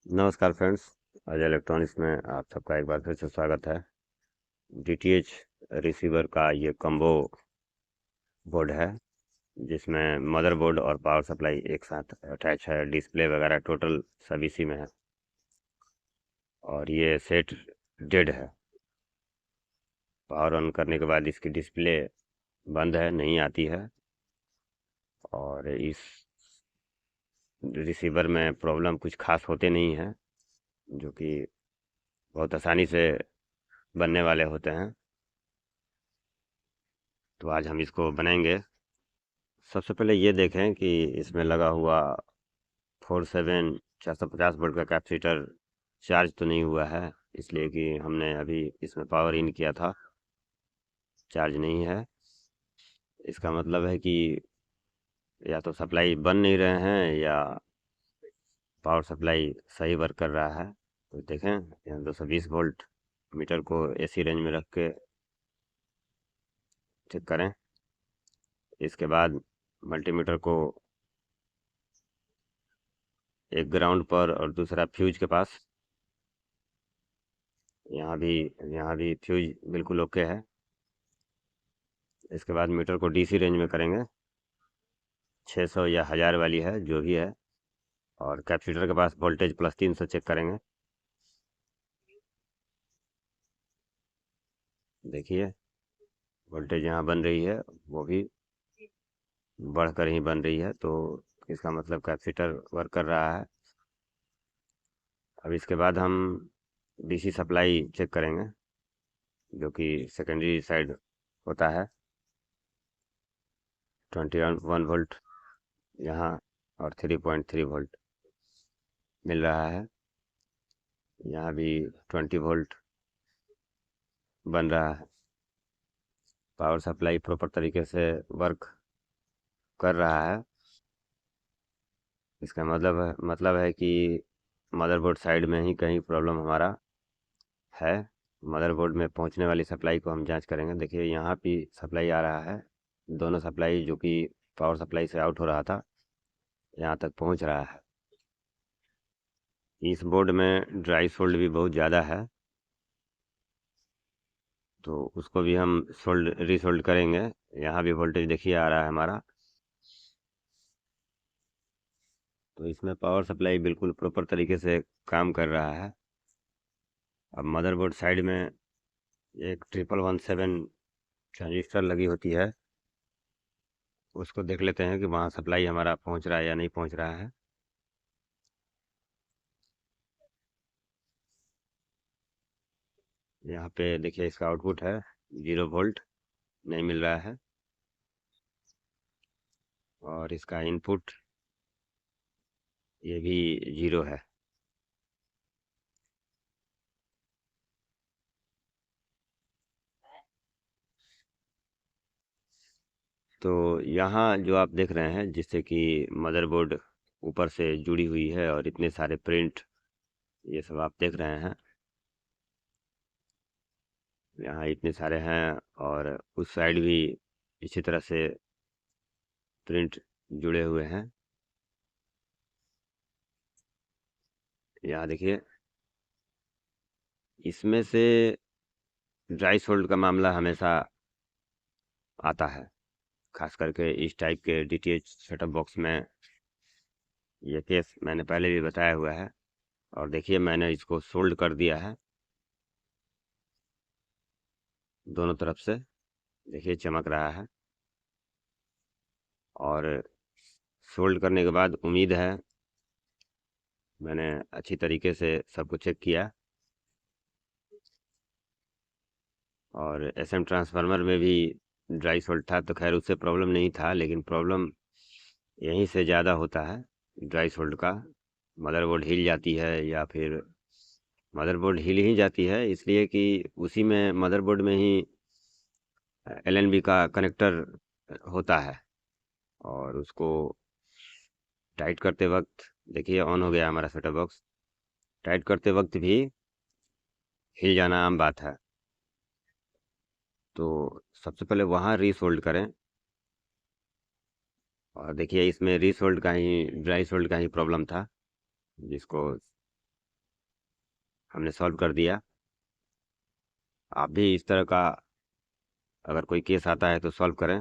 नमस्कार friends. Ajay electronics में आप सबका एक बार फिर से स्वागत है। डीटीएच रिसीवर का ये कॉम्बो बोर्ड है, जिसमें मदरबोर्ड और पावर सप्लाई एक साथ अटैच है। डिस्प्ले वगैरह टोटल सब इसी में है, और ये सेट डेड है। पावर ऑन करने के बाद इसकी डिस्प्ले बंद है, नहीं आती है। और इस रिसीवर में प्रॉब्लम कुछ खास होते नहीं हैं, जो कि बहुत आसानी से बनने वाले होते हैं। तो आज हम इसको बनाएंगे। सबसे पहले ये देखें कि इसमें लगा हुआ 450 वोल्ट का कैपेसिटर चार्ज तो नहीं हुआ है, इसलिए कि हमने अभी इसमें पावर इन किया था, चार्ज नहीं है। इसका मतलब है कि या तो सप्लाई बन नहीं रहे हैं, या पावर सप्लाई सही वर्क कर रहा है। तो देखें, यहाँ 220 वोल्ट मीटर को एसी रेंज में रख के चेक करें। इसके बाद मल्टीमीटर को एक ग्राउंड पर और दूसरा फ्यूज के पास। यहाँ भी फ्यूज बिल्कुल ओके है। इसके बाद मीटर को डीसी रेंज में करेंगे, 600 या 1000 वाली है जो भी है। और कैपेसिटर के पास वोल्टेज +300 चेक करेंगे। देखिए, वोल्टेज यहाँ बन रही है, वो भी बढ़कर ही बन रही है, तो इसका मतलब कैपेसिटर वर्क कर रहा है। अब इसके बाद हम डीसी सप्लाई चेक करेंगे, जो कि सेकेंडरी साइड होता है। 21 वोल्ट यहाँ और 3.3 वोल्ट मिल रहा है। यहाँ भी 20 वोल्ट बन रहा है। पावर सप्लाई प्रॉपर तरीके से वर्क कर रहा है। इसका मतलब है कि मदरबोर्ड साइड में ही कहीं प्रॉब्लम हमारा है। मदरबोर्ड में पहुंचने वाली सप्लाई को हम जांच करेंगे। देखिए, यहाँ भी सप्लाई आ रहा है। दोनों सप्लाई जो कि पावर सप्लाई से आउट हो रहा था, यहाँ तक पहुंच रहा है। इस बोर्ड में ड्राई सोल्ड भी बहुत ज़्यादा है, तो उसको भी हम रीसोल्ड करेंगे। यहाँ भी वोल्टेज देखिए आ रहा है हमारा। तो इसमें पावर सप्लाई बिल्कुल प्रॉपर तरीके से काम कर रहा है। अब मदरबोर्ड साइड में एक 1117 ट्रांजिस्टर लगी होती है, उसको देख लेते हैं कि वहाँ सप्लाई हमारा पहुँच रहा है या नहीं पहुँच रहा है। यहाँ पे देखिए, इसका आउटपुट है 0 वोल्ट, नहीं मिल रहा है। और इसका इनपुट ये भी 0 है। तो यहाँ जो आप देख रहे हैं, जिससे कि मदरबोर्ड ऊपर से जुड़ी हुई है और इतने सारे प्रिंट, ये सब आप देख रहे हैं, यहाँ इतने सारे हैं। और उस साइड भी इसी तरह से प्रिंट जुड़े हुए हैं। यहाँ देखिए, इसमें से ड्राई सोल्ड का मामला हमेशा आता है, खास करके इस टाइप के डीटीएच सेटअप बॉक्स में। ये केस मैंने पहले भी बताया हुआ है। और देखिए, मैंने इसको सोल्ड कर दिया है दोनों तरफ से। देखिए, चमक रहा है। और सोल्ड करने के बाद उम्मीद है, मैंने अच्छी तरीके से सब कुछ चेक किया। और एसएम ट्रांसफार्मर में भी ड्राई सोल्ड था, तो खैर उससे प्रॉब्लम नहीं था, लेकिन प्रॉब्लम यहीं से ज़्यादा होता है ड्राई सोल्ड का। मदरबोर्ड हिल जाती है, या फिर मदरबोर्ड हिल ही जाती है इसलिए कि उसी में मदरबोर्ड में ही एलएनबी का कनेक्टर होता है। और उसको टाइट करते वक्त, देखिए ऑन हो गया हमारा सेटअप बॉक्स। टाइट करते वक्त भी हिल जाना आम बात है। तो सबसे पहले वहाँ रीसोल्ड करें। और देखिए, इसमें रीसोल्ड का ही ड्राई सोल्ड का ही प्रॉब्लम था, जिसको हमने सॉल्व कर दिया। आप भी इस तरह का अगर कोई केस आता है तो सॉल्व करें।